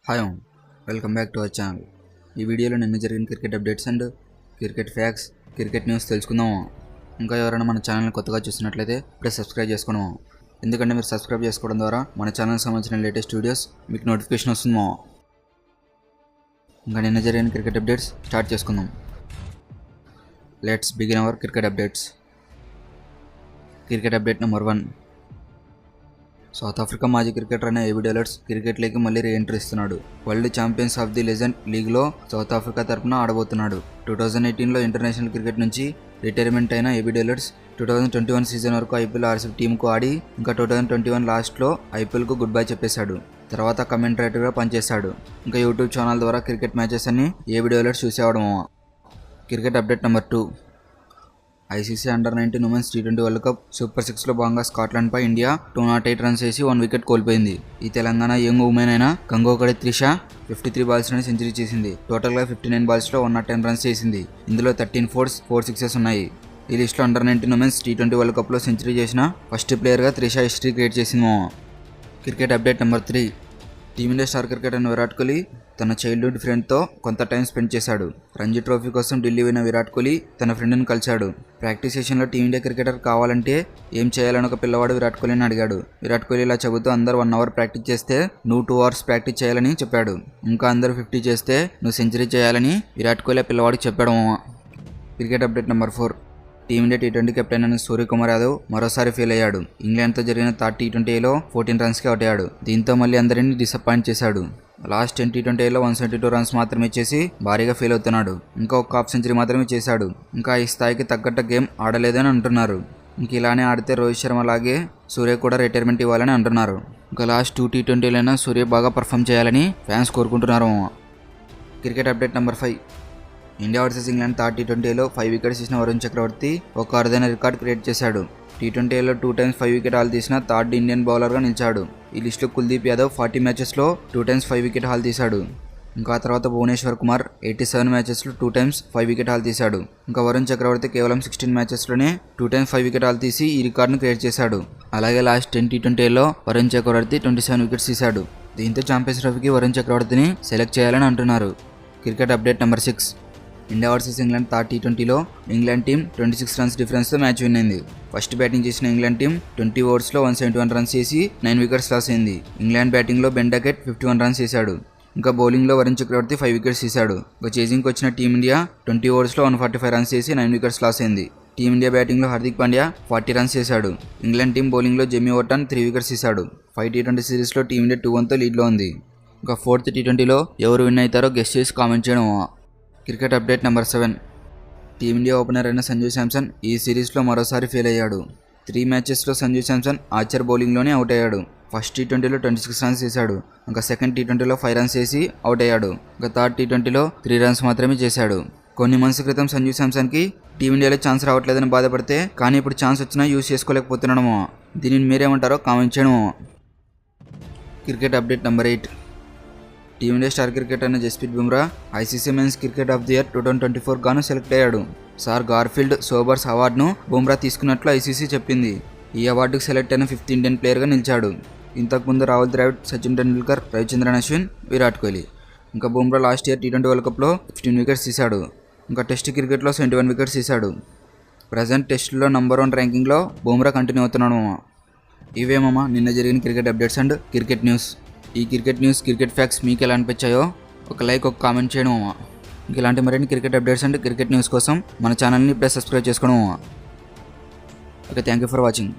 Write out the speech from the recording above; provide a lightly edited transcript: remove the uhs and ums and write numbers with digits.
Hi welcome back to our channel. ఈ వీడియోలో నిన్న జరిగిన cricket updates and cricket facts, cricket news తెలుసుకుందాము. ఇంకా ఎవరైనా మన ఛానల్ని కొత్తగా చూసినట్లయితే ప్లీజ్ సబ్స్క్రైబ్ చేసుకున్నాము. ఎందుకంటే మీరు సబ్స్క్రైబ్ చేసుకోవడం ద్వారా మన ఛానల్కి సంబంధించిన లేటెస్ట్ వీడియోస్ మీకు నోటిఫికేషన్ వస్తుందో. ఇంకా నిన్న జరిగిన క్రికెట్ అప్డేట్స్ స్టార్ట్ చేసుకుందాం. Let's begin our cricket updates. Cricket update number 1. South Africa మాజీ క్రికెటర్ అయిన ఏబీ డెలర్స్ క్రికెట్లోకి మళ్ళీ రీఎంట్రీ ఇస్తున్నాడు. World champions of the legend లీగ్లో సౌత్ ఆఫ్రికా తరపున ఆడబోతున్నాడు. 2018లో ఇంటర్నేషనల్ క్రికెట్ నుంచి రిటైర్మెంట్ అయిన ఏబీ డెలర్స్ 2021 సీజన్ వరకు ఐపీఎల్ ఆర్సీబీ టీంకు ఆడి ఇంకా 2021 లాస్ట్లో ఐపీఎల్కు గుడ్ బై చెప్పేశాడు. తర్వాత కమెంటేటర్గా పనిచేశాడు. ఇంకా యూట్యూబ్ ఛానల్ ద్వారా క్రికెట్ మ్యాచెస్ అన్ని ఏబీ డెలర్స్ చూసేవాడు. Cricket update number 2. ICC under nineteen women's టీ20 వరల్డ్ కప్ సూపర్ 6లో భాగంగా స్కాట్లాండ్పై ఇండియా 208 రన్స్ వేసి 1 వికెట్ కోల్పోయింది. ఈ తెలంగాణ యంగ్ ఉమెన్ అయిన గంగోకడి త్రిష 53 బాల్స్లోనే సెంచరీ చేసింది. టోటల్గా 59 బాల్స్లో 110 రన్స్ చేసింది. ఇందులో 13 4s 4 6s ఉన్నాయి. ఈ లిస్టులో అండర్-19 ఉమెన్స్ టీ20 వరల్డ్ కప్లో సెంచరీ చేసిన ఫస్ట్ ప్లేయర్గా త్రిష హిస్టరీ క్రియేట్ చేసింది. Cricket update number 3. Team India star cricketer అయిన విరాట్ కోహ్లీ తన చైల్డ్హుడ్ ఫ్రెండ్తో కొంత టైం స్పెండ్ చేశాడు. రంజీ ట్రోఫీ కోసం ఢిల్లీ పోయిన విరాట్ కోహ్లీ తన ఫ్రెండ్ని కలిశాడు. ప్రాక్టీస్ సెషన్లో టీమిండియా క్రికెటర్ కావాలంటే ఏం చేయాలని ఒక పిల్లవాడు విరాట్ కోహ్లీని అడిగాడు. విరాట్ కోహ్లీ ఇలా చెబుతూ అందరూ 1 అవర్ ప్రాక్టీస్ చేస్తే నువ్వు 2 అవర్స్ ప్రాక్టీస్ చేయాలని చెప్పాడు. ఇంకా అందరూ 50 చేస్తే నువ్వు సెంచరీ చేయాలని విరాట్ కోహ్లీ పిల్లవాడికి చెప్పాడు. Cricket update number 4. Team India T20 captain అయిన సూర్యకుమార్ యాదవ్ మరోసారి ఫెయిల్ అయ్యాడు. ఇంగ్లాండ్తో జరిగిన థర్డ్ టీ20లో 14 రన్స్కి అవుట్ అయ్యాడు. దీంతో మళ్ళీ అందరినీ డిసప్పాయింట్ చేశాడు. లాస్ట్ 10 టీ20లో 172 రన్స్ మాత్రమే చేసి భారీగా ఫెయిల్ అవుతున్నాడు. ఇంకా ఒక హాఫ్ సెంచరీ మాత్రమే చేశాడు. ఇంకా ఈ స్థాయికి తగ్గట్టు గేమ్ ఆడలేదని అంటున్నారు. ఇంక ఇలానే ఆడితే రోహిత్ శర్మ లాగే సూర్య కూడా రిటైర్మెంట్ ఇవ్వాలని అంటున్నారు. ఇంకా లాస్ట్ 2 టీ20లైనా సూర్య బాగా పర్ఫామ్ చేయాలని ఫ్యాన్స్ కోరుకుంటున్నారు. Cricket update number 5. India versus England third టీ20లో 5 వికెట్స్ తీసిన వరుణ్ చక్రవర్తి ఒక అరుదైన రికార్డ్ క్రియేట్ చేశాడు. టీ20లో 2 times 5 వికెట్ హాల్ తీసిన థర్డ్ ఇండియన్ బౌలర్గా నిలిచాడు. ఈ లిస్టులో కుల్దీప్ యాదవ్ 40 మ్యాచెస్లో 2 times 5 వికెట్ హాల్ తీశాడు. ఇంకా తర్వాత భువనేశ్వర్ కుమార్ 87 మ్యాచెస్లో 2 times 5 వికెట్ హాల్ తీశాడు. ఇంకా వరుణ్ చక్రవర్తి కేవలం 16 మ్యాచెస్లోనే 2 times 5 వికెట్ హాల్ తీసి ఈ రికార్డును క్రియేట్ చేశాడు. అలాగే లాస్ట్ 10 టీ20లో వరుణ్ చక్రవర్తి 27 వికెట్స్ తీశాడు. దీంతో ఛాంపియన్స్ ట్రోఫీకి వరుణ్ చక్రవర్తిని సెలెక్ట్ చేయాలని అంటున్నారు. Cricket update number 6. India versus England third టీ20లో ఇంగ్లాండ్ టీం 26 రన్స్ డిఫరెన్స్తో మ్యాచ్ విన్ అయింది. ఫస్ట్ బ్యాటింగ్ చేసిన ఇంగ్లాండ్ టీం 20 ఓవర్స్లో 171 రన్స్ చేసి 9 వికెట్స్ లాస్ అయింది. ఇంగ్లాండ్ బ్యాటింగ్లో బెన్ డకెట్ 51 రన్స్ చేశాడు. ఇంకా బౌలింగ్లో వరుణ్ చక్రవర్తి 5 వికెట్స్ తీశాడు. ఇంకా చేజింగ్కి వచ్చిన టీమిండియా 20 ఓవర్స్లో 145 రన్స్ చేసి 9 వికెట్స్ లాస్ అయింది. టీమిండియా బ్యాటింగ్లో హార్దిక్ పాండ్యా 40 రన్స్ చేశాడు. ఇంగ్లాండ్ టీం బౌలింగ్లో జెమీ ఓర్టన్ 3 వికెట్స్ తీశాడు. 5 టీ20 సిరీస్లో టీమిండియా 2-1తో లీడ్లో ఉంది. ఇంకా 4th టీ20లో ఎవరు విన్ అవుతారో గెస్ చేసి కామెంట్ చేయడం. Cricket update number 7. Team India opener అయిన సంజు శాంసన్ ఈ సిరీస్లో మరోసారి ఫెయిల్ అయ్యాడు. 3 మ్యాచెస్లో సంజు శాంసన్ ఆర్చర్ బౌలింగ్లోనే అవుట్ అయ్యాడు. ఫస్ట్ టీ20లో 26 రన్స్ చేశాడు. ఇంకా సెకండ్ టీ20లో 5 రన్స్ చేసి అవుట్ అయ్యాడు. ఇంకా థర్డ్ టీ20లో 3 రన్స్ మాత్రమే చేశాడు. కొన్ని మంత్స్ క్రితం సంజు శాంసన్కి టీమిండియాలో ఛాన్స్ రావట్లేదని బాధపడితే కానీ ఇప్పుడు ఛాన్స్ వచ్చినా యూజ్ చేసుకోలేకపోతున్నాము. దీనిని మీరేమంటారో కామెంట్ చేయడం. Cricket update number 8. Team India star cricketer అయిన Jasprit Bumrah ICC men's cricket of the year 2024 గాను సెలెక్ట్ అయ్యాడు. సార్ గార్ఫీల్డ్ సోబర్స్ అవార్డును బుమ్రా తీసుకున్నట్లు ఐసీసీ చెప్పింది. ఈ అవార్డుకు సెలెక్ట్ అయిన 5th ఇండియన్ ప్లేయర్గా నిలిచాడు. ఇంతకుముందు రాహుల్ ద్రావిడ్, సచిన్ టెండూల్కర్, రవిచంద్రన్ అశ్విన్, విరాట్ కోహ్లీ. ఇంకా Bumrah last year T20 world కప్లో 15 వికెట్స్ తీశాడు. ఇంకా టెస్ట్ క్రికెట్లో 71 వికెట్స్ తీశాడు. ప్రజెంట్ టెస్టులో నెంబర్ 1 ర్యాంకింగ్లో బుమ్రా కంటిన్యూ అవుతున్నాడు. ఇవేమమ్మా నిన్న జరిగిన cricket updates and cricket news. ఈ క్రికెట్ న్యూస్, క్రికెట్ ఫ్యాక్ట్స్ మీకు ఎలా అనిపించాయో ఒక లైక్, ఒక కామెంట్ చేయడం. ఇలాంటి మరిన్ని cricket updates and cricket news కోసం మన ఛానల్ని ఇప్పుడే సబ్స్క్రైబ్ చేసుకోవడం. Okay, thank you for watching.